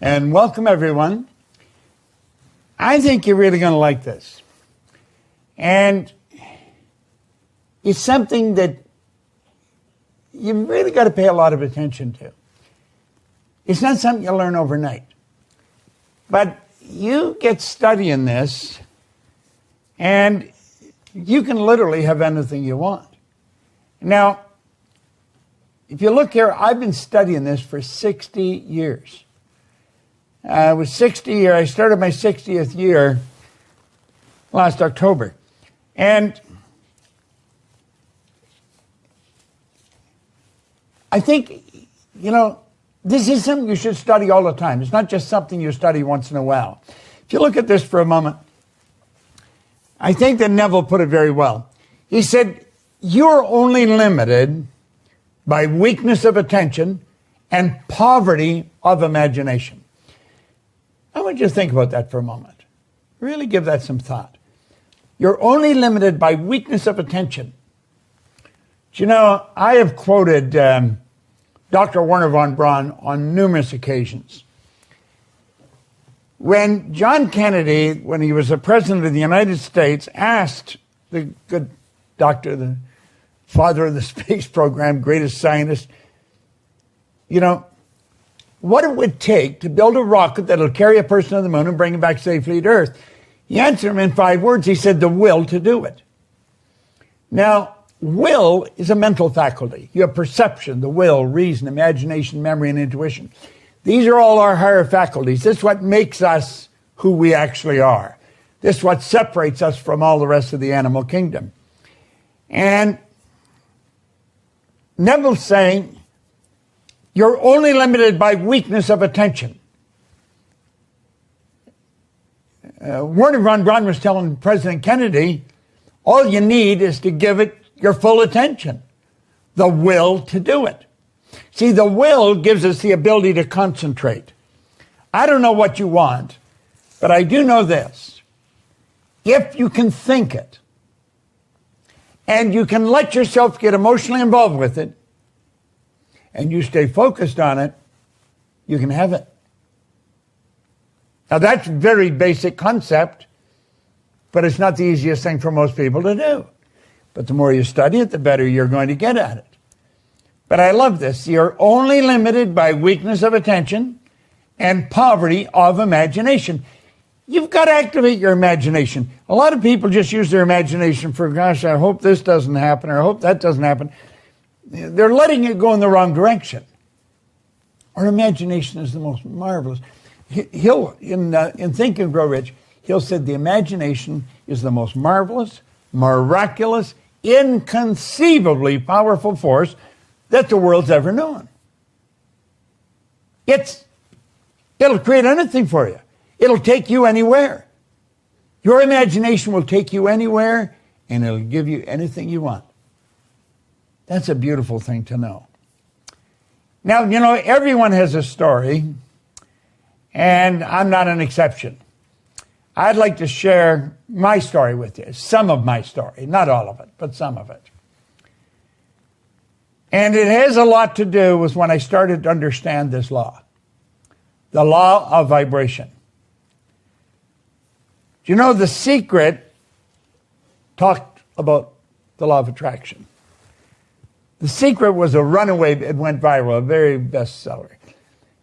and welcome everyone. I think you're really going to like this. And it's something that you've really got to pay a lot of attention to. It's not something you learn overnight. But you get studying this, and you can literally have anything you want. Now, if you look here, I've been studying this for 60 years. I started my 60th year last October. And I think, this is something you should study all the time. It's not just something you study once in a while. If you look at this for a moment, I think that Neville put it very well. He said, you're only limited by weakness of attention and poverty of imagination. I want you to think about that for a moment. Really give that some thought. You're only limited by weakness of attention. Do you know, I have quoted Dr. Wernher von Braun on numerous occasions. When John Kennedy, when he was the president of the United States, asked the good doctor, the father of the space program, greatest scientist, what it would take to build a rocket that'll carry a person to the moon and bring him back safely to Earth. He answered him in 5 words. He said, the will to do it. Now, will is a mental faculty. You have perception, the will, reason, imagination, memory, and intuition. These are all our higher faculties. This is what makes us who we actually are. This is what separates us from all the rest of the animal kingdom. And Neville's saying, you're only limited by weakness of attention. Wernher von Braun was telling President Kennedy, all you need is to give it your full attention, the will to do it. See, the will gives us the ability to concentrate. I don't know what you want, but I do know this. If you can think it, and you can let yourself get emotionally involved with it, and you stay focused on it, you can have it. Now that's a very basic concept, but it's not the easiest thing for most people to do. But the more you study it, the better you're going to get at it. But I love this. You're only limited by weakness of attention and poverty of imagination. You've got to activate your imagination. A lot of people just use their imagination for, gosh, I hope this doesn't happen, or I hope that doesn't happen. They're letting it go in the wrong direction. Our imagination is the most marvelous. In Think and Grow Rich, Hill said the imagination is the most marvelous, miraculous, inconceivably powerful force that the world's ever known. It'll create anything for you. It'll take you anywhere. Your imagination will take you anywhere, and it'll give you anything you want. That's a beautiful thing to know. Now, everyone has a story, and I'm not an exception. I'd like to share my story with you, some of my story, not all of it, but some of it. And it has a lot to do with when I started to understand this law, the law of vibration. Do you know The Secret talked about the law of attraction? The Secret was a runaway, it went viral, a very bestseller.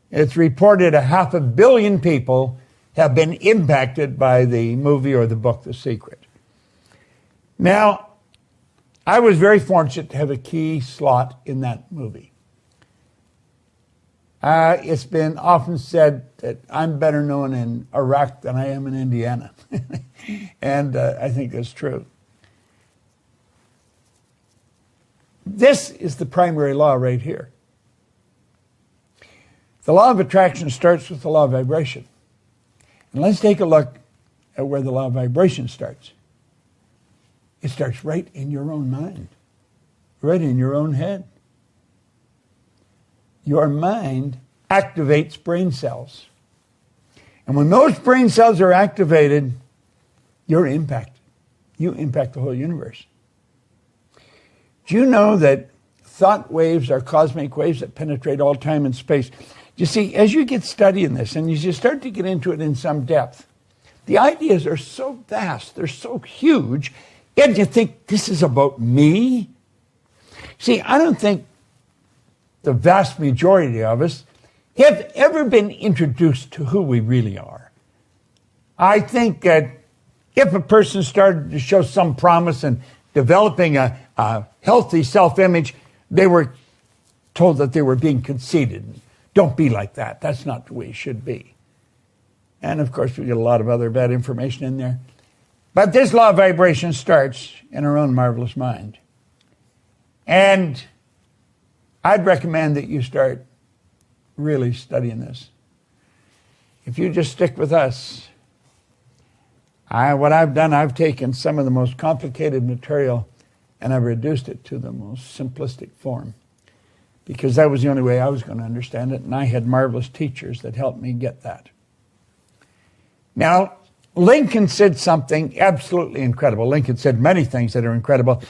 It's reported 500 million people have been impacted by the movie or the book, The Secret. Now, I was very fortunate to have a key slot in that movie. It's been often said that I'm better known in Iraq than I am in Indiana. And I think that's true. This is the primary law right here. The law of attraction starts with the law of vibration. And let's take a look at where the law of vibration starts. It starts right in your own mind, right in your own head. Your mind activates brain cells. And when those brain cells are activated, you're impacted. You impact the whole universe. Do you know that thought waves are cosmic waves that penetrate all time and space? Do You see, as you get studying this and as you start to get into it in some depth, the ideas are so vast, they're so huge, and you think, this is about me? See, I don't think the vast majority of us have ever been introduced to who we really are. I think that if a person started to show some promise in developing a healthy self-image, they were told that they were being conceited. Don't be like that. That's not the way you should be. And of course, we get a lot of other bad information in there. But this law of vibration starts in our own marvelous mind. And I'd recommend that you start really studying this. If you just stick with us, what I've done, I've taken some of the most complicated material and I've reduced it to the most simplistic form. Because that was the only way I was going to understand it, and I had marvelous teachers that helped me get that. Now, Lincoln said something absolutely incredible. Lincoln said many things that are incredible.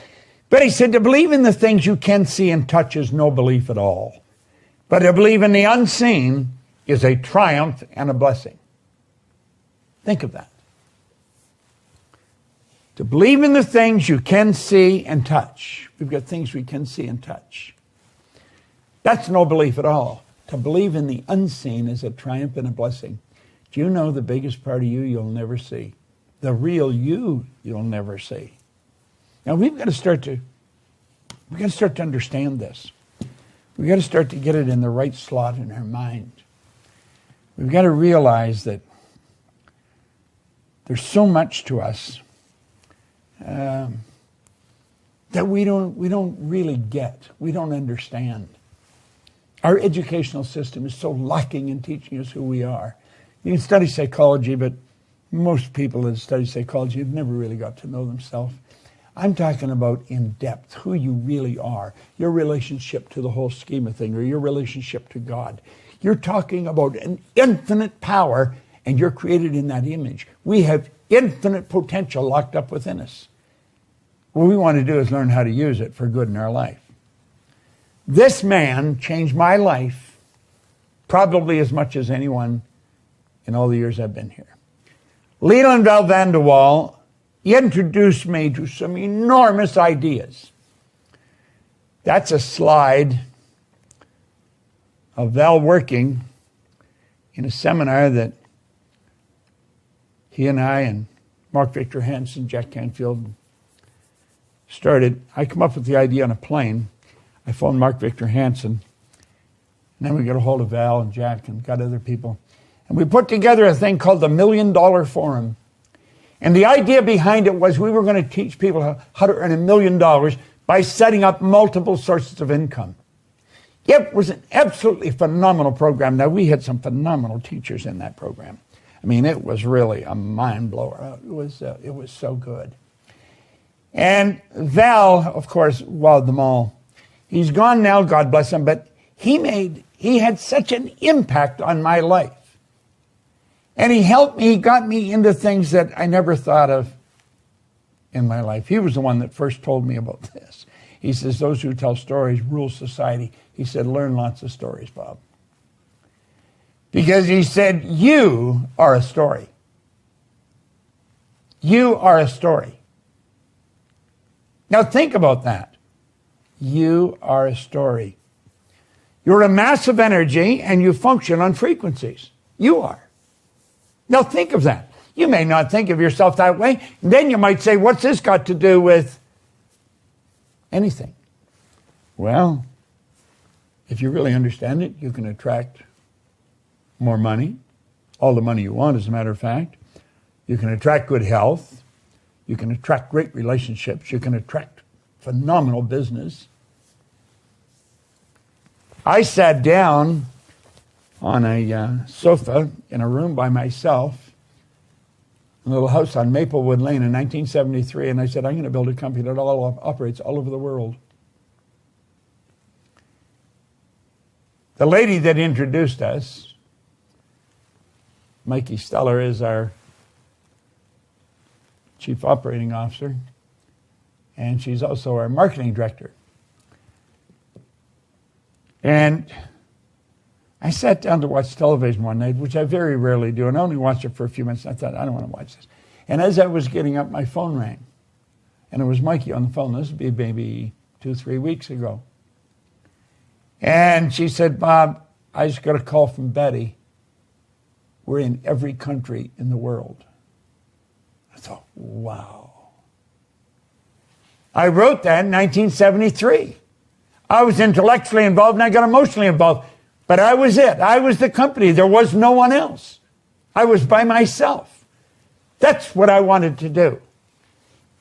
But he said, to believe in the things you can see and touch is no belief at all. But to believe in the unseen is a triumph and a blessing. Think of that. To believe in the things you can see and touch. We've got things we can see and touch. That's no belief at all. To believe in the unseen is a triumph and a blessing. Do you know the biggest part of you you'll never see? The real you you'll never see. Now we've got to start to understand this. We've got to start to get it in the right slot in our mind. We've got to realize that there's so much to us that we don't really get. We don't understand. Our educational system is so lacking in teaching us who we are. You can study psychology, but most people that study psychology have never really got to know themselves. I'm talking about in depth, who you really are, your relationship to the whole scheme of things, or your relationship to God. You're talking about an infinite power, and you're created in that image. We have infinite potential locked up within us. What we want to do is learn how to use it for good in our life. This man changed my life probably as much as anyone in all the years I've been here. Leland Val Van de Waal introduced me to some enormous ideas. That's a slide of Val working in a seminar that he and I and Mark Victor Hansen, Jack Canfield started. I come up with the idea on a plane. I phoned Mark Victor Hansen, and then we got a hold of Val and Jack and got other people. And we put together a thing called the $1 Million Forum. And the idea behind it was we were going to teach people how to earn $1 million by setting up multiple sources of income. It was an absolutely phenomenal program. Now, we had some phenomenal teachers in that program. I mean, it was really a mind blower. It was so good. And Val, of course, wowed them all. He's gone now, God bless him, but he had such an impact on my life. And he helped me, he got me into things that I never thought of in my life. He was the one that first told me about this. He says, those who tell stories rule society. He said, learn lots of stories, Bob. Because he said, you are a story. You are a story. Now think about that. You are a story. You're a mass of energy and you function on frequencies. You are. Now think of that. You may not think of yourself that way. And then you might say, what's this got to do with anything? Well, if you really understand it, you can attract more money, all the money you want, as a matter of fact. You can attract good health. You can attract great relationships. You can attract phenomenal business. I sat down on a sofa in a room by myself, a little house on Maplewood Lane in 1973, and I said, I'm going to build a company that operates all over the world. The lady that introduced us, Mikey Steller, is our Chief Operating Officer, and she's also our Marketing Director. And I sat down to watch television one night, which I very rarely do, and I only watched it for a few minutes. I thought, I don't want to watch this. And as I was getting up, my phone rang. And it was Mikey on the phone. This would be maybe 2-3 weeks ago. And she said, Bob, I just got a call from Betty. We're in every country in the world. I thought, wow. I wrote that in 1973. I was intellectually involved and I got emotionally involved. But I was it. I was the company. There was no one else. I was by myself. That's what I wanted to do.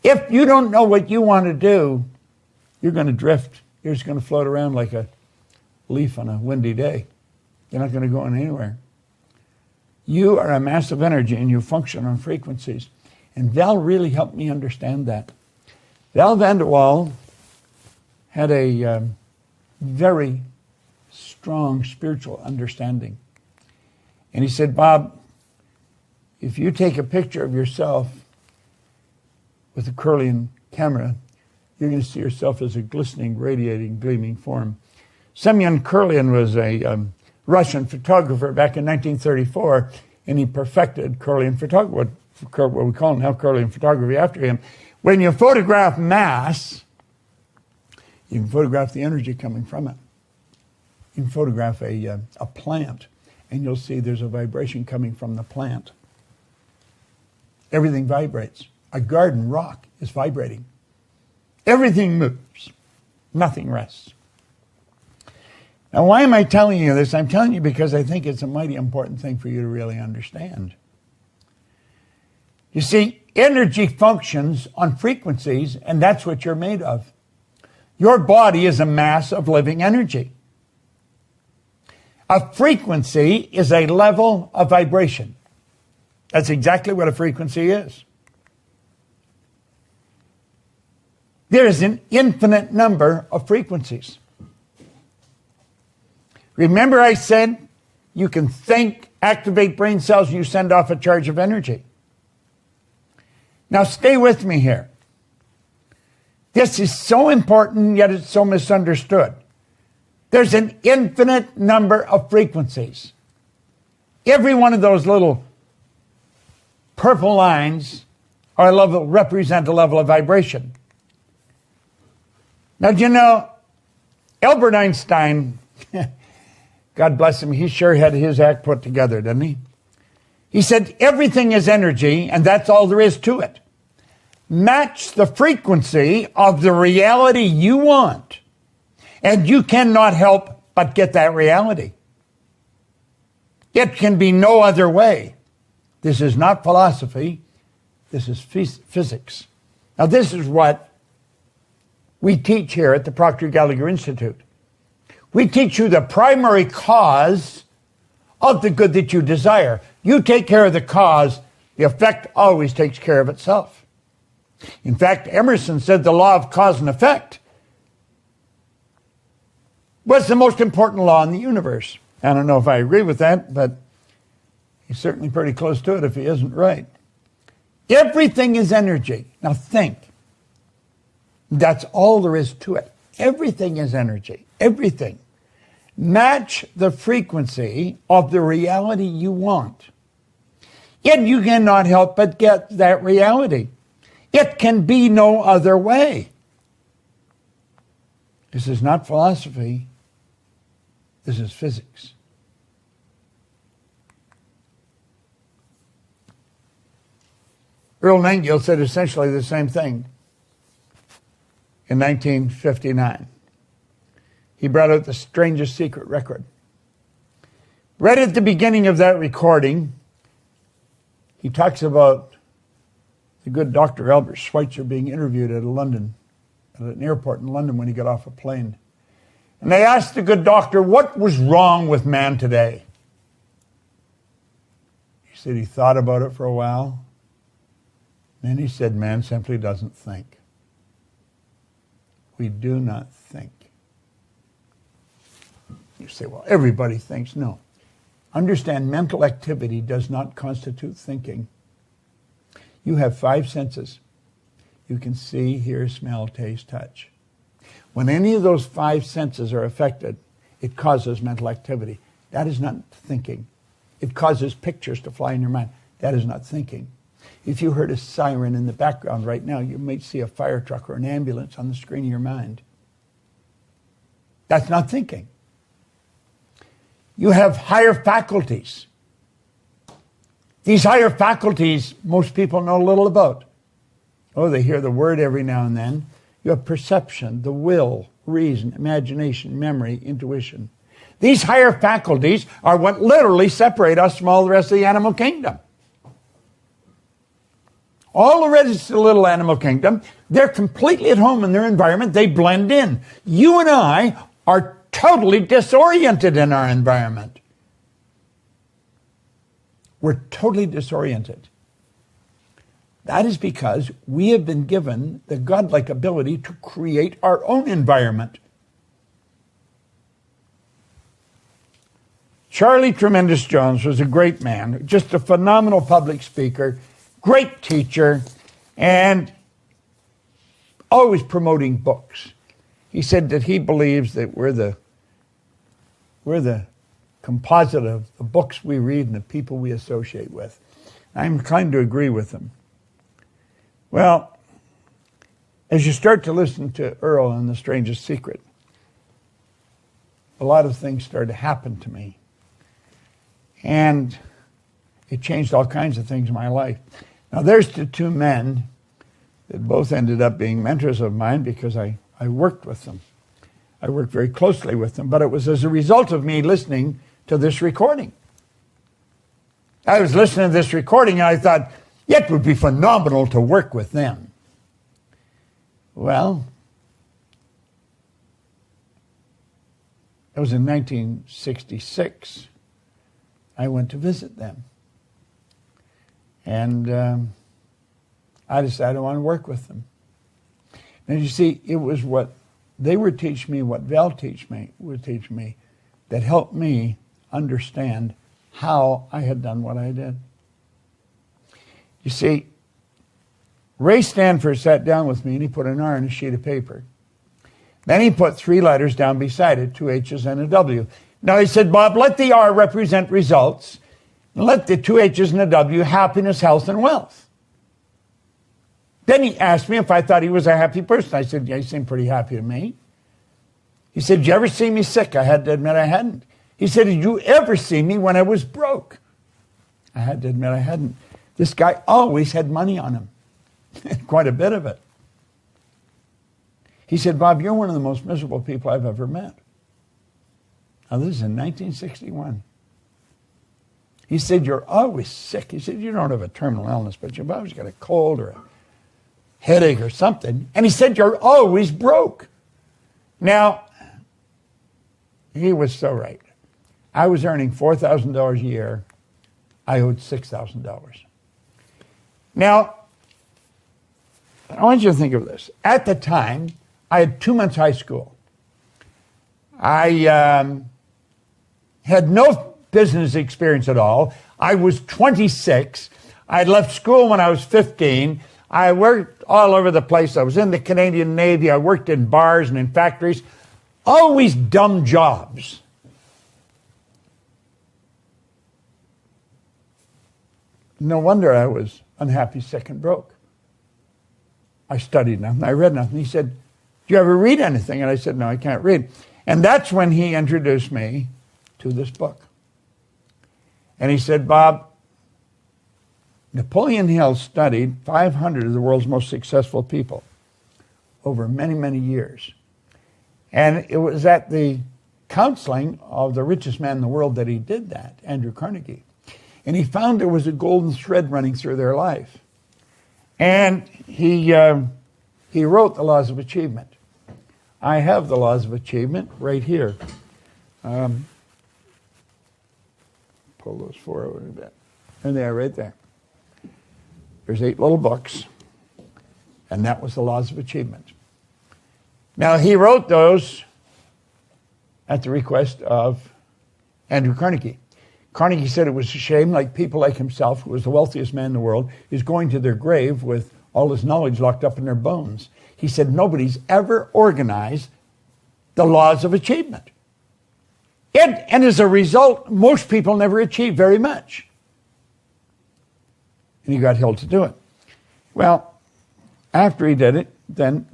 If you don't know what you want to do, you're going to drift. You're just going to float around like a leaf on a windy day. You're not going to go anywhere. You are a mass of energy and you function on frequencies. And Val really helped me understand that. Val Vanderwall had a very strong spiritual understanding. And he said, Bob, if you take a picture of yourself with a Curlian camera, you're going to see yourself as a glistening, radiating, gleaming form. Semyon Curlian was a Russian photographer back in 1934, and he perfected Curlian photography, what we call now Curlian photography after him. When you photograph mass, you can photograph the energy coming from it. You can photograph a plant, and you'll see there's a vibration coming from the plant. Everything vibrates. A garden rock is vibrating. Everything moves. Nothing rests. Now, why am I telling you this? I'm telling you because I think it's a mighty important thing for you to really understand. You see, energy functions on frequencies, and that's what you're made of. Your body is a mass of living energy. A frequency is a level of vibration. That's exactly what a frequency is. There is an infinite number of frequencies. Remember I said you can think, activate brain cells, and you send off a charge of energy. Now stay with me here. This is so important, yet it's so misunderstood. There's an infinite number of frequencies. Every one of those little purple lines represent a level of vibration. Now, do you know, Albert Einstein, God bless him, he sure had his act put together, didn't he? He said, everything is energy, and that's all there is to it. Match the frequency of the reality you want, and you cannot help but get that reality. It can be no other way. This is not philosophy. This is physics. Now, this is what we teach here at the Proctor Gallagher Institute. We teach you the primary cause of the good that you desire. You take care of the cause, the effect always takes care of itself. In fact, Emerson said the law of cause and effect was the most important law in the universe. I don't know if I agree with that, but he's certainly pretty close to it if he isn't right. Everything is energy. Now think. That's all there is to it. Everything is energy. Everything. Match the frequency of the reality you want. And you cannot help but get that reality. It can be no other way. This is not philosophy. This is physics. Earl Nightingale said essentially the same thing in 1959. He brought out the strangest secret record. Right at the beginning of that recording, he talks about the good Dr. Albert Schweitzer being interviewed at an airport in London when he got off a plane. And they asked the good doctor, what was wrong with man today? He said he thought about it for a while. Then he said, man simply doesn't think. We do not think. You say, well, everybody thinks. No. Understand, mental activity does not constitute thinking. You have 5 senses. You can see, hear, smell, taste, touch. When any of those 5 senses are affected, it causes mental activity. That is not thinking. It causes pictures to fly in your mind. That is not thinking. If you heard a siren in the background right now, you might see a fire truck or an ambulance on the screen of your mind. That's not thinking. You have higher faculties. These higher faculties, most people know little about. Oh, they hear the word every now and then. You have perception, the will, reason, imagination, memory, intuition. These higher faculties are what literally separate us from all the rest of the animal kingdom. All the rest of the little animal kingdom, they're completely at home in their environment. They blend in. You and I are totally disoriented in our environment. We're totally disoriented. That is because we have been given the godlike ability to create our own environment. Charlie Tremendous Jones was a great man, just a phenomenal public speaker, great teacher, and always promoting books. He said that he believes that we're the composite of the books we read and the people we associate with. I'm inclined to agree with him. Well, as you start to listen to Earl and The Strangest Secret, a lot of things started to happen to me. And it changed all kinds of things in my life. Now, there's the two men that both ended up being mentors of mine because I worked with them. I worked very closely with them, but it was as a result of me listening to this recording. I was listening to this recording and I thought, it would be phenomenal to work with them. Well, it was in 1966. I went to visit them. And I decided I want to work with them. And you see, it was what they would teach me, what Val would teach me, that helped me understand how I had done what I did. You see, Ray Stanford sat down with me and he put an R on a sheet of paper. Then he put 3 letters down beside it, 2 H's and a W. Now he said, Bob, let the R represent results, and let the 2 H's and a W happiness, health, and wealth. Then he asked me if I thought he was a happy person. I said, yeah, he seemed pretty happy to me. He said, did you ever see me sick? I had to admit I hadn't. He said, did you ever see me when I was broke? I had to admit I hadn't. This guy always had money on him, quite a bit of it. He said, Bob, you're one of the most miserable people I've ever met. Now, this is in 1961. He said, you're always sick. He said, you don't have a terminal illness, but you've always got a cold or a headache or something. And he said, you're always broke. Now, he was so right. I was earning $4,000 a year. I owed $6,000. Now, I want you to think of this. At the time, I had 2 months high school. I had no business experience at all. I was 26. I had left school when I was 15. I worked all over the place. I was in the Canadian Navy. I worked in bars and in factories. Always dumb jobs. No wonder I was unhappy, sick, and broke. I studied nothing. I read nothing. He said, do you ever read anything? And I said, no, I can't read. And that's when he introduced me to this book. And he said, Bob, Napoleon Hill studied 500 of the world's most successful people over many, many years. And it was at the counseling of the richest man in the world that he did that, Andrew Carnegie. And he found there was a golden thread running through their life. And he wrote the Laws of Achievement. I have the Laws of Achievement right here. Pull those 4 over a bit. And they are right there. There's 8 little books. And that was the Laws of Achievement. Now, he wrote those at the request of Andrew Carnegie. Carnegie said it was a shame, like people like himself, who was the wealthiest man in the world, is going to their grave with all his knowledge locked up in their bones. He said nobody's ever organized the Laws of Achievement. And as a result, most people never achieve very much. And he got Hill to do it. Well, after he did it, then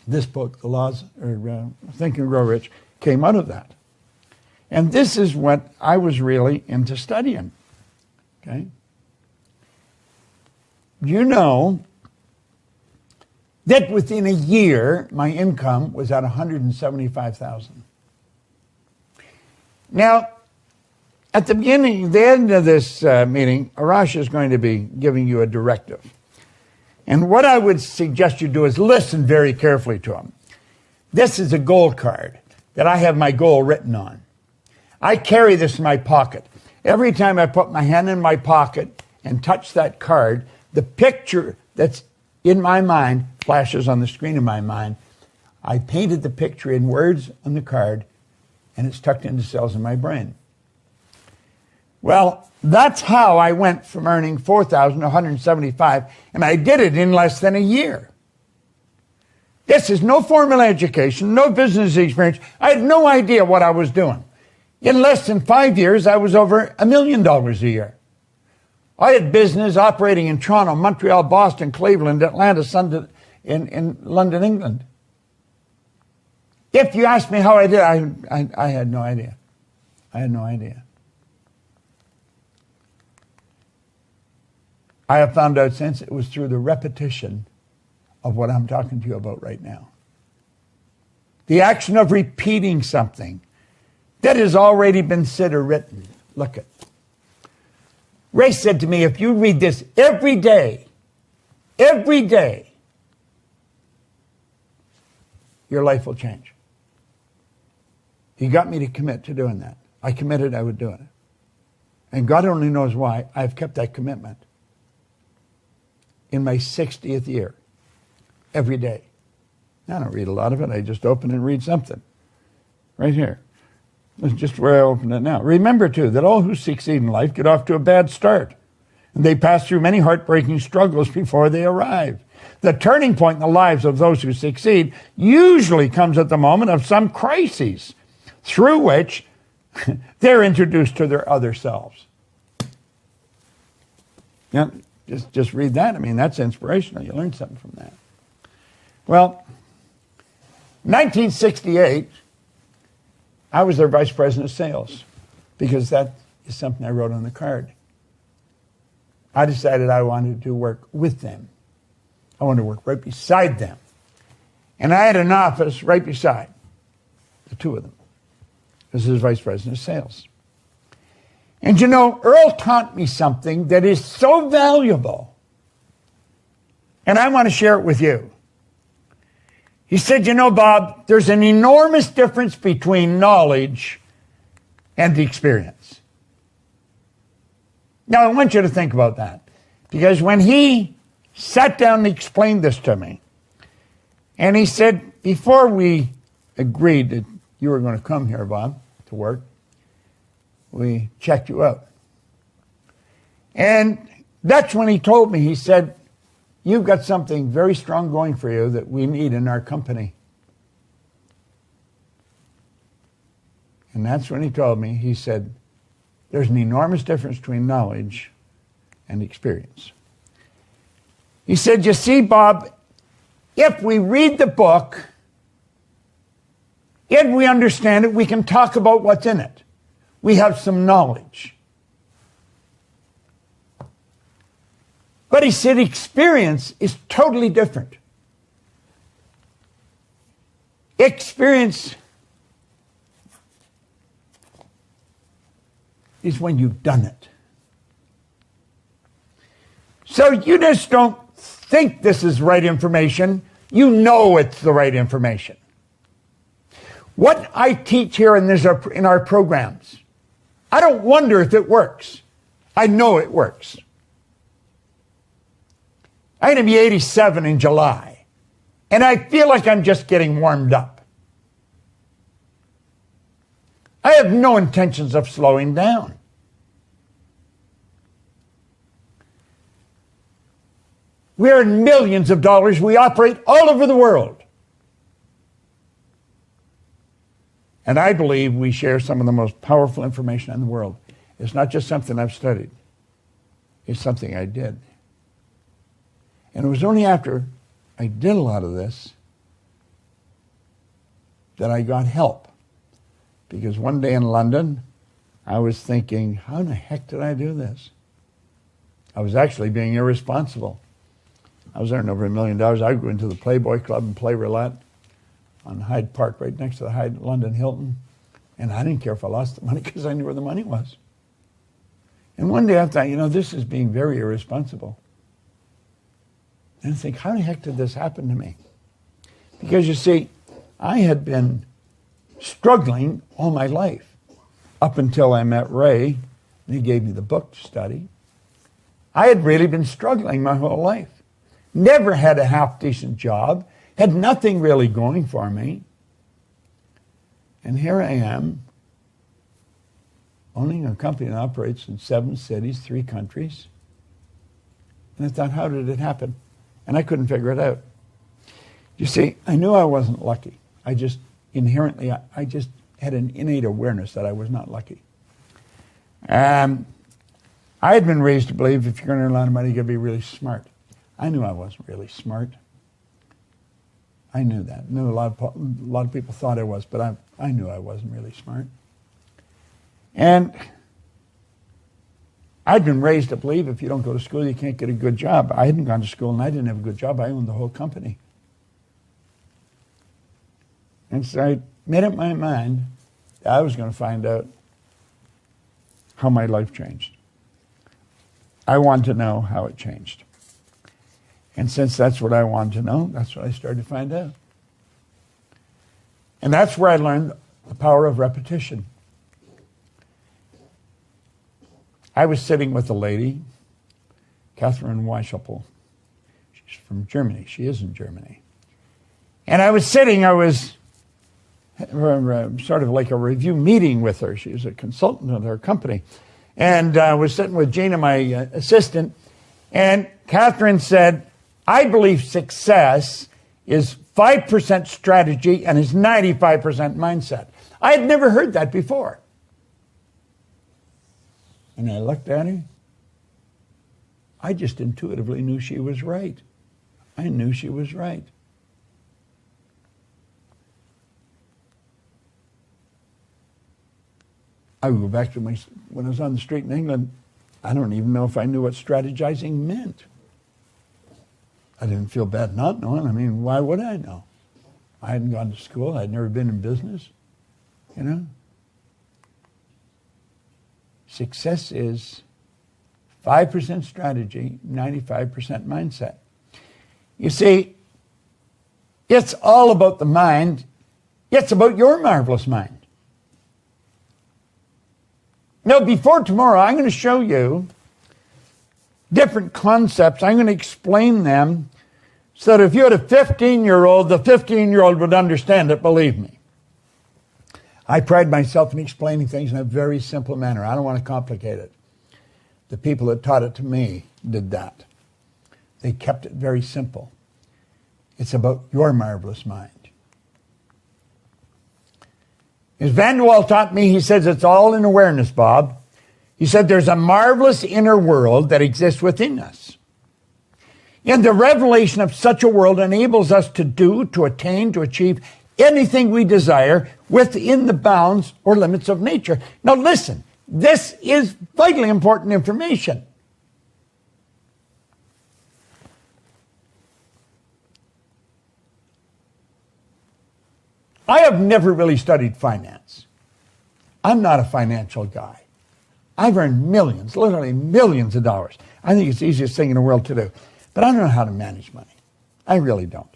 this book, The Laws, or Think and Grow Rich, came out of that. And this is what I was really into studying. Okay? You know that within a year, my income was at $175,000. Now, at the end of this meeting, Arash is going to be giving you a directive. And what I would suggest you do is listen very carefully to him. This is a goal card that I have my goal written on. I carry this in my pocket. Every time I put my hand in my pocket and touch that card, the picture that's in my mind flashes on the screen in my mind. I painted the picture in words on the card, and it's tucked into cells in my brain. Well, that's how I went from earning $4,000 to $175,000, and I did it in less than a year. This is no formal education, no business experience. I had no idea what I was doing. In less than 5 years, I was over $1 million a year. I had business operating in Toronto, Montreal, Boston, Cleveland, Atlanta, in London, England. If you ask me how I did, I had no idea. I had no idea. I have found out since it was through the repetition of what I'm talking to you about right now. The action of repeating something that has already been said or written. Look at. Ray said to me, if you read this every day, your life will change. He got me to commit to doing that. I committed I would do it. And God only knows why I've kept that commitment. In my 60th year, every day. I don't read a lot of it. I just open and read something. Right here. That's just where I open it now. Remember, too, that all who succeed in life get off to a bad start. And they pass through many heartbreaking struggles before they arrive. The turning point in the lives of those who succeed usually comes at the moment of some crises, through which they're introduced to their other selves. Yeah. Just read that. I mean, that's inspirational. You learn something from that. Well, 1968, I was their vice president of sales because that is something I wrote on the card. I decided I wanted to work with them. I wanted to work right beside them. And I had an office right beside the two of them. This is vice president of sales. And you know, Earl taught me something that is so valuable. And I want to share it with you. He said, you know, Bob, there's an enormous difference between knowledge and experience. Now, I want you to think about that. Because when he sat down and explained this to me, and he said, before we agreed that you were going to come here, Bob, to work, we checked you out. And that's when he told me, he said, you've got something very strong going for you that we need in our company. And that's when he told me, he said, there's an enormous difference between knowledge and experience. He said, you see, Bob, if we read the book, if we understand it, we can talk about what's in it. We have some knowledge. But he said experience is totally different. Experience is when you've done it. So you just don't think this is right information. You know it's the right information. What I teach here in our programs, I don't wonder if it works. I know it works. I'm going to be 87 in July, and I feel like I'm just getting warmed up. I have no intentions of slowing down. We earn millions of dollars. We operate all over the world. And I believe we share some of the most powerful information in the world. It's not just something I've studied. It's something I did. And it was only after I did a lot of this that I got help. Because one day in London, I was thinking, how in the heck did I do this? I was actually being irresponsible. I was earning over $1 million. I would go into the Playboy Club and play roulette on Hyde Park, right next to the London Hilton. And I didn't care if I lost the money because I knew where the money was. And one day I thought, this is being very irresponsible. And I think, how the heck did this happen to me? Because you see, I had been struggling all my life up until I met Ray, and he gave me the book to study. I had really been struggling my whole life. Never had a half-decent job, had nothing really going for me. And here I am, owning a company that operates in 7 cities, 3 countries. And I thought, how did it happen? And I couldn't figure it out. You see, I knew I wasn't lucky. I just inherently, I just had an innate awareness that I was not lucky. I had been raised to believe if you're going to earn a lot of money, you've got to be really smart. I knew I wasn't really smart. I knew that. I knew a lot of people thought I was, but I knew I wasn't really smart. And I'd been raised to believe if you don't go to school, you can't get a good job. I hadn't gone to school, and I didn't have a good job. I owned the whole company. And so I made up my mind that I was going to find out how my life changed. I wanted to know how it changed. And since that's what I wanted to know, that's what I started to find out. And that's where I learned the power of repetition. I was sitting with a lady, Catherine Weishaupt. She's from Germany. She is in Germany. And I was sort of like a review meeting with her. She was a consultant of her company. And I was sitting with Gina, my assistant, and Catherine said, I believe success is 5% strategy and is 95% mindset. I had never heard that before. And I looked at her. I just intuitively knew she was right. I knew she was right. I would go back to when I was on the street in England, I don't even know if I knew what strategizing meant. I didn't feel bad not knowing. I mean, why would I know? I hadn't gone to school. I'd never been in business, Success is 5% strategy, 95% mindset. You see, it's all about the mind. It's about your marvelous mind. Now, before tomorrow, I'm going to show you different concepts. I'm going to explain them so that if you had a 15-year-old, the 15-year-old would understand it, believe me. I pride myself in explaining things in a very simple manner. I don't want to complicate it. The people that taught it to me did that. They kept it very simple. It's about your marvelous mind. As Van de Waal taught me, he says it's all in awareness, Bob. He said there's a marvelous inner world that exists within us. And the revelation of such a world enables us to do, to attain, to achieve anything we desire within the bounds or limits of nature. Now listen, this is vitally important information. I have never really studied finance. I'm not a financial guy. I've earned millions, literally millions of dollars. I think it's the easiest thing in the world to do. But I don't know how to manage money. I really don't.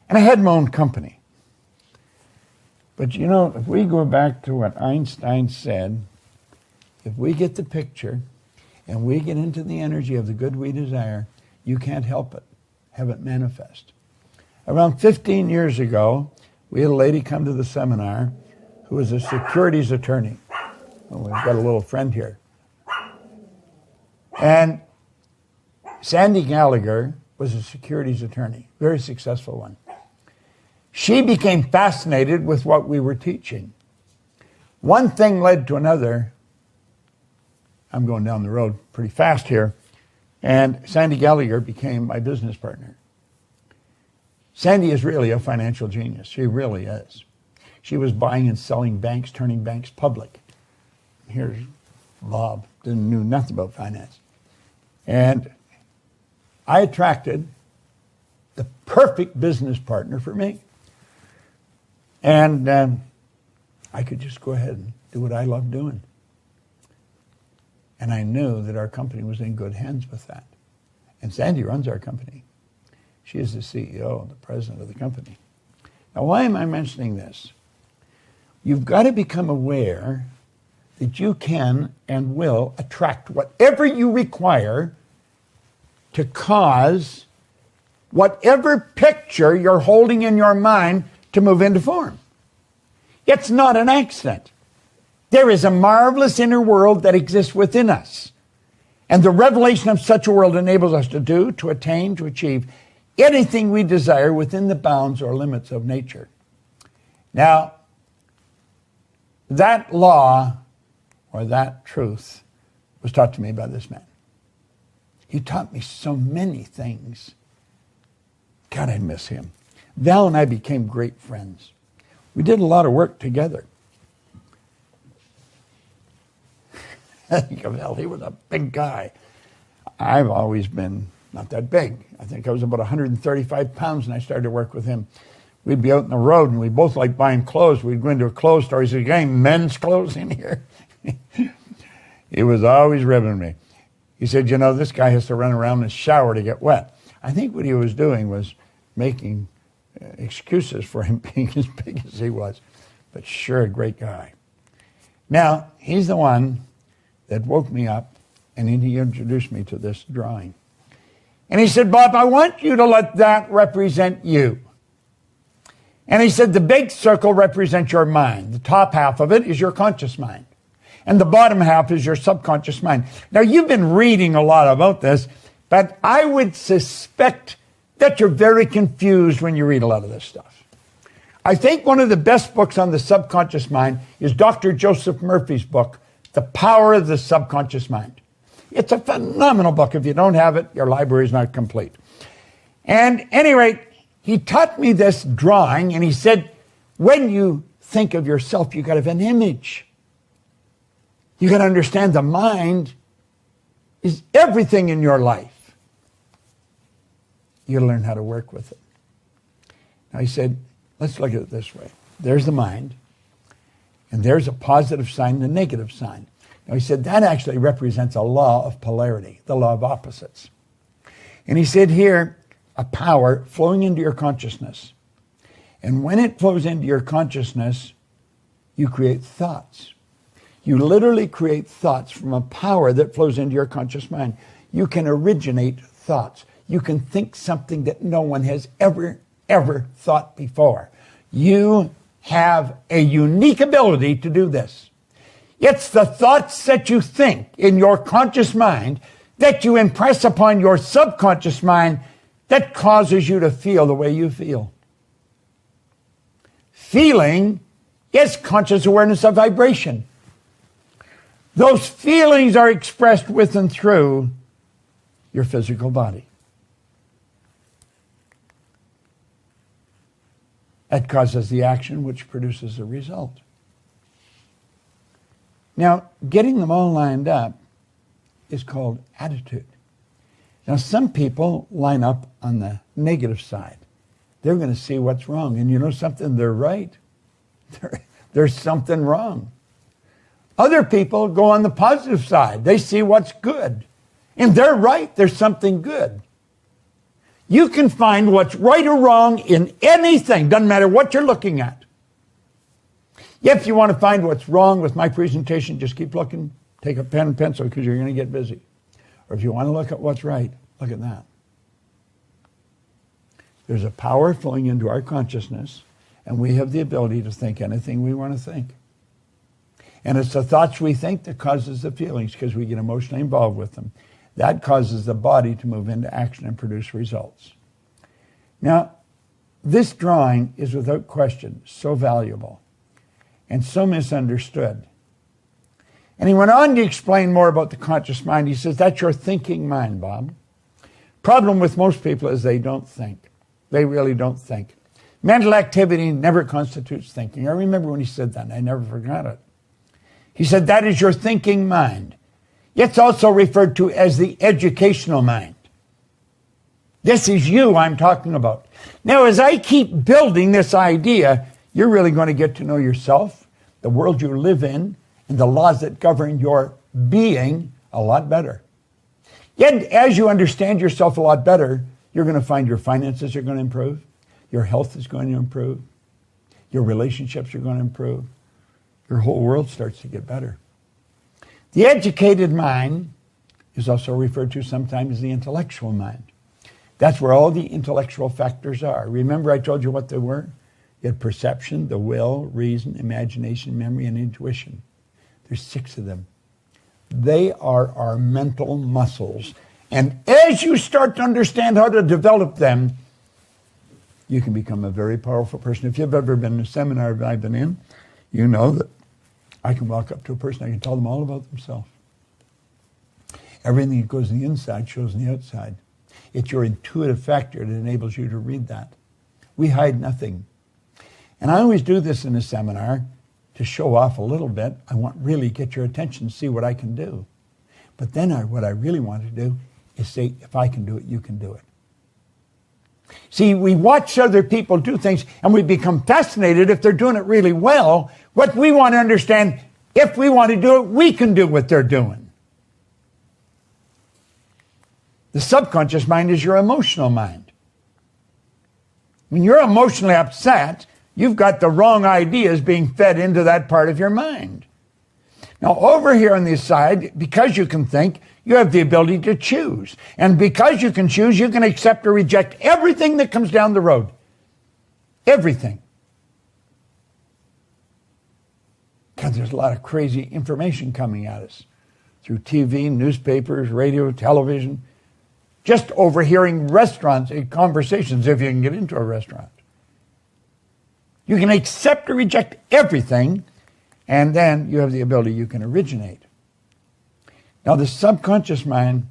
And I had my own company. But if we go back to what Einstein said, if we get the picture and we get into the energy of the good we desire, you can't help it. Have it manifest. Around 15 years ago, we had a lady come to the seminar who was a securities attorney. Well, we've got a little friend here. And Sandy Gallagher was a securities attorney, very successful one. She became fascinated with what we were teaching. One thing led to another. I'm going down the road pretty fast here. And Sandy Gallagher became my business partner. Sandy is really a financial genius. She really is. She was buying and selling banks, turning banks public. Here's Bob, knew nothing about finance. And I attracted the perfect business partner for me. And I could just go ahead and do what I love doing. And I knew that our company was in good hands with that. And Sandy runs our company. She is the CEO and the president of the company. Now, why am I mentioning this? You've got to become aware that you can and will attract whatever you require to cause whatever picture you're holding in your mind to move into form. It's not an accident. There is a marvelous inner world that exists within us. And the revelation of such a world enables us to do, to attain, to achieve anything we desire within the bounds or limits of nature. Now, that law or that truth was taught to me by this man. He taught me so many things. God, I miss him. Val and I became great friends. We did a lot of work together. I think of Val, he was a big guy. I've always been not that big. I think I was about 135 pounds when I started to work with him. We'd be out on the road, and we both liked buying clothes. We'd go into a clothes store. He said, "Getting men's clothes in here?" He was always ribbing me. He said, "You know, this guy has to run around in the shower to get wet." I think what he was doing was making excuses for him being as big as he was. But sure, a great guy. Now, he's the one that woke me up, and he introduced me to this drawing. And he said, "Bob, I want you to let that represent you." And he said, the big circle represents your mind. The top half of it is your conscious mind. And the bottom half is your subconscious mind. Now, you've been reading a lot about this, but I would suspect that you're very confused when you read a lot of this stuff. I think one of the best books on the subconscious mind is Dr. Joseph Murphy's book, The Power of the Subconscious Mind. It's a phenomenal book. If you don't have it, your library is not complete. And at any rate, he taught me this drawing, and he said, when you think of yourself, you got to have an image. You got to understand the mind is everything in your life. You got to learn how to work with it. Now he said, let's look at it this way. There's the mind, and there's a positive sign and a negative sign. Now he said that actually represents a law of polarity, the law of opposites. And he said here, a power flowing into your consciousness. And when it flows into your consciousness, you create thoughts. You literally create thoughts from a power that flows into your conscious mind. You can originate thoughts. You can think something that no one has ever thought before. You have a unique ability to do this. It's the thoughts that you think in your conscious mind that you impress upon your subconscious mind that causes you to feel the way you feel. Feeling is conscious awareness of vibration. Those feelings are expressed with and through your physical body. That causes the action which produces the result. Now, getting them all lined up is called attitude. Now, some people line up on the negative side. They're going to see what's wrong. And you know something? They're right. There's something wrong. Other people go on the positive side. They see what's good. And they're right. There's something good. You can find what's right or wrong in anything. Doesn't matter what you're looking at. If you want to find what's wrong with my presentation, just keep looking. Take a pen and pencil because you're going to get busy. Or if you want to look at what's right, look at that. There's a power flowing into our consciousness, and we have the ability to think anything we want to think. And it's the thoughts we think that causes the feelings because we get emotionally involved with them. That causes the body to move into action and produce results. Now, this drawing is without question so valuable. and so misunderstood. And he went on to explain more about the conscious mind. He says, that's your thinking mind, Bob. Problem with most people is they don't think. They really don't think. Mental activity never constitutes thinking. I remember when he said that, and I never forgot it. He said, that is your thinking mind. It's also referred to as the educational mind. This is you I'm talking about. Now, as I keep building this idea, you're really going to get to know yourself, the world you live in, and the laws that govern your being a lot better. Yet, as you understand yourself a lot better, you're going to find your finances are going to improve, your health is going to improve, your relationships are going to improve, your whole world starts to get better. The educated mind is also referred to sometimes as the intellectual mind. That's where all the intellectual factors are. Remember I told you what they were? You had perception, the will, reason, imagination, memory, and intuition. There's 6 of them. They are our mental muscles. And as you start to understand how to develop them, you can become a very powerful person. If you've ever been in a seminar that I've been in, you know that I can walk up to a person, I can tell them all about themselves. Everything that goes on the inside shows on the outside. It's your intuitive factor that enables you to read that. We hide nothing. And I always do this in a seminar to show off a little bit. I want really get your attention, see what I can do. But then what I really want to do is say, if I can do it, you can do it. See, we watch other people do things and we become fascinated if they're doing it really well. What we want to understand, if we want to do it, we can do what they're doing. The subconscious mind is your emotional mind. When you're emotionally upset, you've got the wrong ideas being fed into that part of your mind. Now, over here on this side, because you can think, you have the ability to choose. And because you can choose, you can accept or reject everything that comes down the road. Everything. Because there's a lot of crazy information coming at us through TV, newspapers, radio, television. Just overhearing restaurants, conversations, if you can get into a restaurant. You can accept or reject everything, and then you have the ability you can originate. Now, the subconscious mind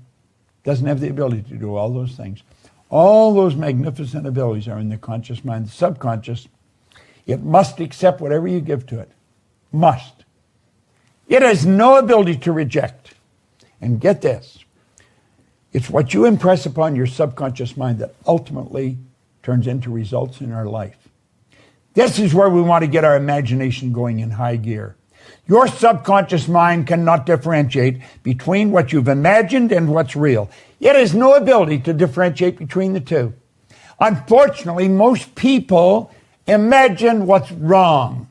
doesn't have the ability to do all those things. All those magnificent abilities are in the conscious mind. The subconscious, it must accept whatever you give to it. Must. It has no ability to reject. And get this, it's what you impress upon your subconscious mind that ultimately turns into results in our life. This is where we want to get our imagination going in high gear. Your subconscious mind cannot differentiate between what you've imagined and what's real. It has no ability to differentiate between the two. Unfortunately, most people imagine what's wrong.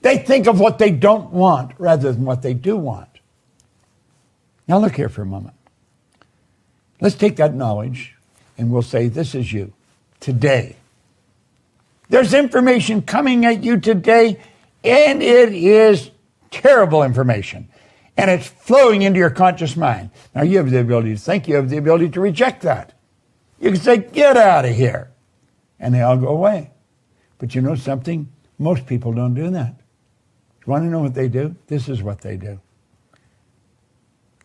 They think of what they don't want rather than what they do want. Now look here for a moment. Let's take that knowledge and we'll say, this is you, today. There's information coming at you today, and it is terrible information. And it's flowing into your conscious mind. Now, you have the ability to think. You have the ability to reject that. You can say, get out of here. And they all go away. But you know something? Most people don't do that. You want to know what they do? This is what they do.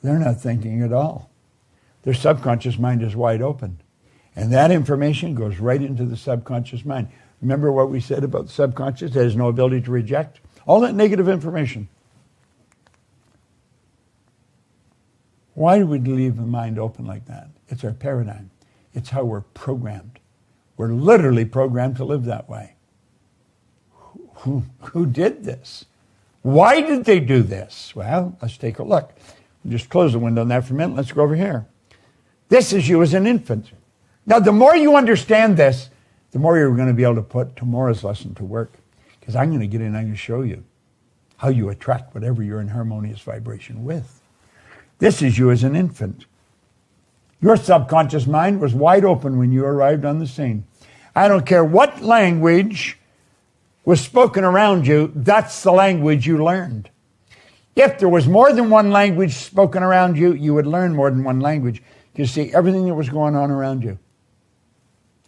They're not thinking at all. Their subconscious mind is wide open. And that information goes right into the subconscious mind. Remember what we said about the subconscious? It has no ability to reject all that negative information. Why do we leave the mind open like that? It's our paradigm. It's how we're programmed. We're literally programmed to live that way. Who did this? Why did they do this? Well, let's take a look. Just close the window on that for a minute. Let's go over here. This is you as an infant. Now, the more you understand this, the more you're going to be able to put tomorrow's lesson to work. Because I'm going to get in and I'm going to show you how you attract whatever you're in harmonious vibration with. This is you as an infant. Your subconscious mind was wide open when you arrived on the scene. I don't care what language was spoken around you, that's the language you learned. If there was more than one language spoken around you, you would learn more than one language. You see everything that was going on around you.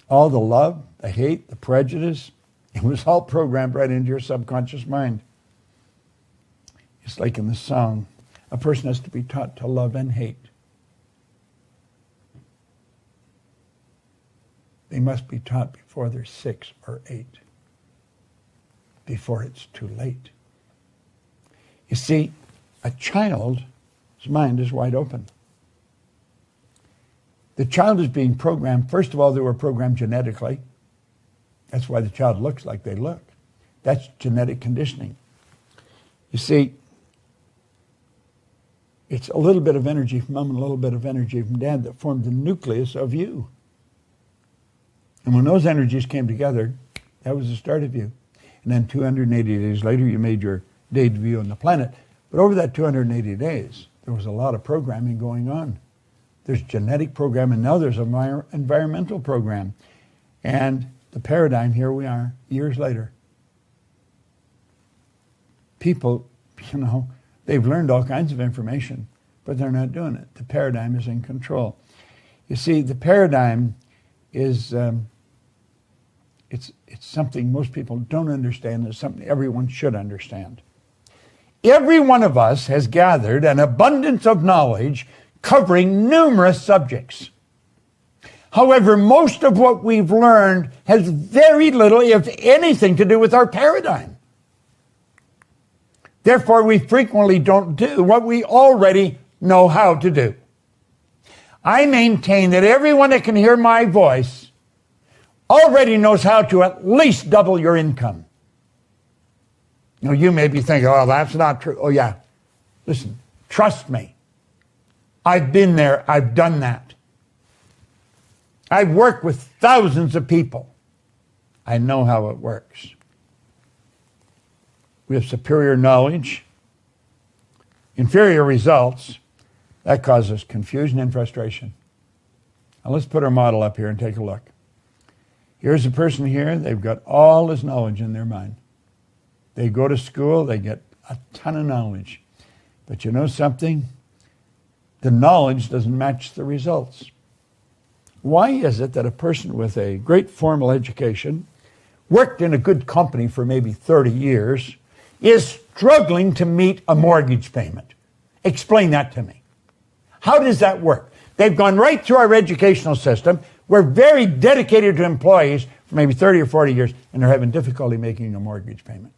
All the love, the hate, the prejudice, it was all programmed right into your subconscious mind. Just like in the song, a person has to be taught to love and hate. They must be taught before they're 6 or 8, before it's too late. You see, a child's mind is wide open. The child is being programmed. First of all, they were programmed genetically. That's why the child looks like they look. That's genetic conditioning. You see, it's a little bit of energy from mom and a little bit of energy from dad that formed the nucleus of you. And when those energies came together, that was the start of you. And then 280 days later, you made your debut on the planet. But over that 280 days, there was a lot of programming going on. There's genetic program, and now there's an environmental program. And the paradigm, here we are, years later. People, they've learned all kinds of information, but they're not doing it. The paradigm is in control. You see, the paradigm is it's something most people don't understand. It's something everyone should understand. Every one of us has gathered an abundance of knowledge covering numerous subjects. However, most of what we've learned has very little, if anything, to do with our paradigm. Therefore, we frequently don't do what we already know how to do. I maintain that everyone that can hear my voice already knows how to at least double your income. You may be thinking, oh, that's not true. Oh, yeah. Listen, trust me. I've been there. I've done that. I've worked with thousands of people. I know how it works. We have superior knowledge, inferior results. That causes confusion and frustration. Now let's put our model up here and take a look. Here's a person here. They've got all this knowledge in their mind. They go to school. They get a ton of knowledge. But you know something? The knowledge doesn't match the results. Why is it that a person with a great formal education, worked in a good company for maybe 30 years, is struggling to meet a mortgage payment? Explain that to me. How does that work? They've gone right through our educational system. We're very dedicated to employees for maybe 30 or 40 years, and they're having difficulty making a mortgage payment.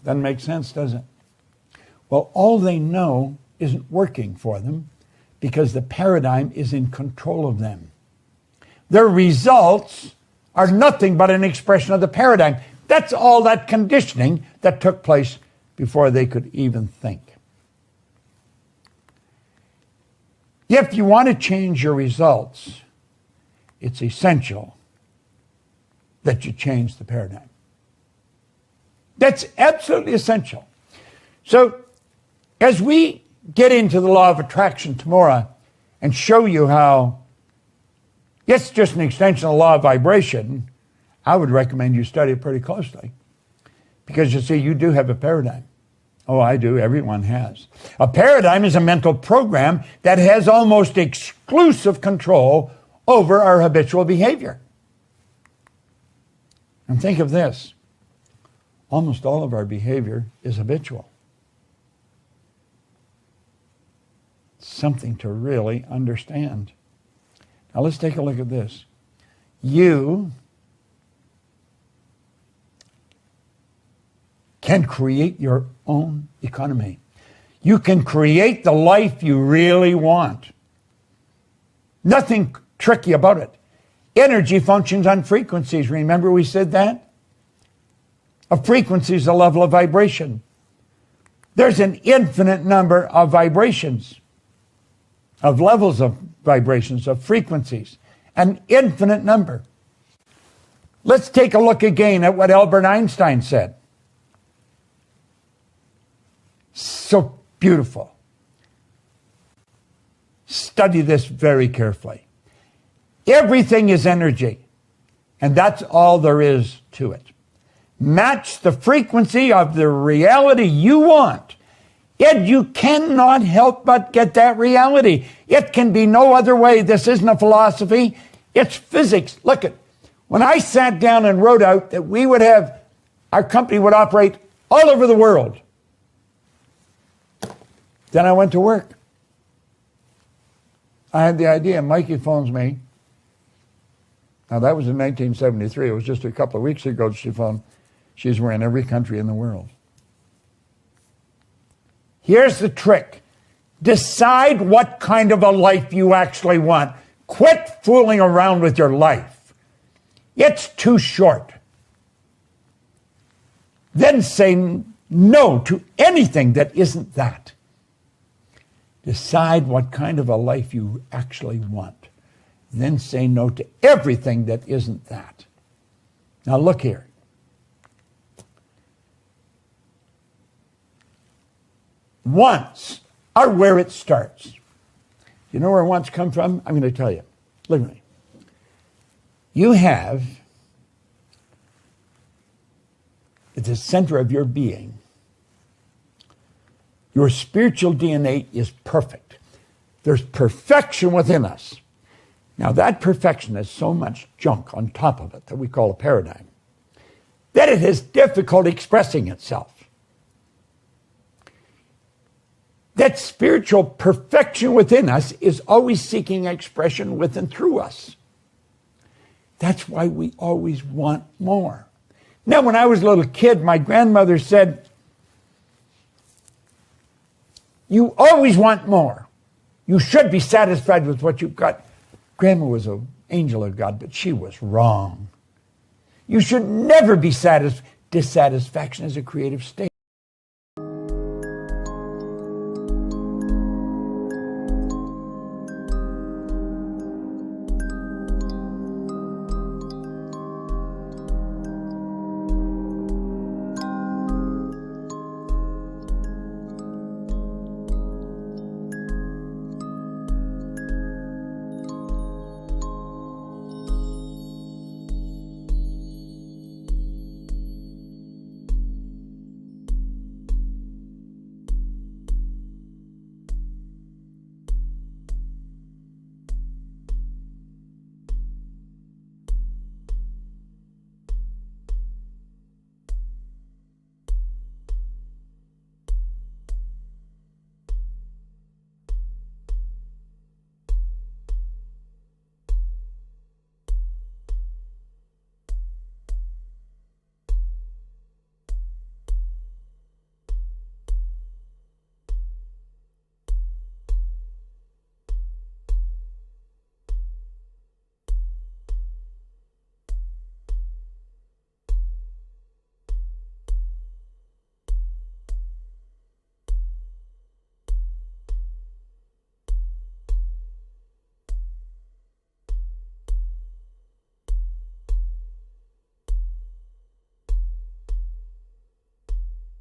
Doesn't make sense, does it? Well, all they know isn't working for them because the paradigm is in control of them. Their results are nothing but an expression of the paradigm. That's all that conditioning that took place before they could even think. If you want to change your results, it's essential that you change the paradigm. That's absolutely essential. So, as we get into the law of attraction tomorrow and show you how it's just an extension of the law of vibration, I would recommend you study it pretty closely. Because you see, you do have a paradigm. Oh, I do. Everyone has. A paradigm is a mental program that has almost exclusive control over our habitual behavior. And think of this. Almost all of our behavior is habitual. Something to really understand. Now let's take a look at this. You can create your own economy. You can create the life you really want. Nothing tricky about it. Energy functions on frequencies. Remember we said that? A frequency is a level of vibration. There's an infinite number of vibrations, of levels of vibrations, of frequencies. An infinite number. Let's take a look again at what Albert Einstein said. So beautiful. Study this very carefully. Everything is energy, and that's all there is to it. Match the frequency of the reality you want, and you cannot help but get that reality. It can be no other way. This isn't a philosophy. It's physics. Look at, when I sat down and wrote out that we would have, our company would operate all over the world, Then I went to work. I had the idea. Mikey phones me. Now, that was in 1973. It was just a couple of weeks ago she phoned. She's in every country in the world. Here's the trick. Decide what kind of a life you actually want. Quit fooling around with your life. It's too short. Then say no to anything that isn't that. Decide what kind of a life you actually want. Then say no to everything that isn't that. Now look here. Wants are where it starts. You know where wants come from? I'm going to tell you. Look at me. You have, at the center of your being, your spiritual DNA is perfect. There's perfection within us. Now that perfection has so much junk on top of it that we call a paradigm, that it has difficulty expressing itself. That spiritual perfection within us is always seeking expression with and through us. That's why we always want more. Now, when I was a little kid, my grandmother said, you always want more. You should be satisfied with what you've got. Grandma was an angel of God, but she was wrong. You should never be satisfied. Dissatisfaction is a creative state.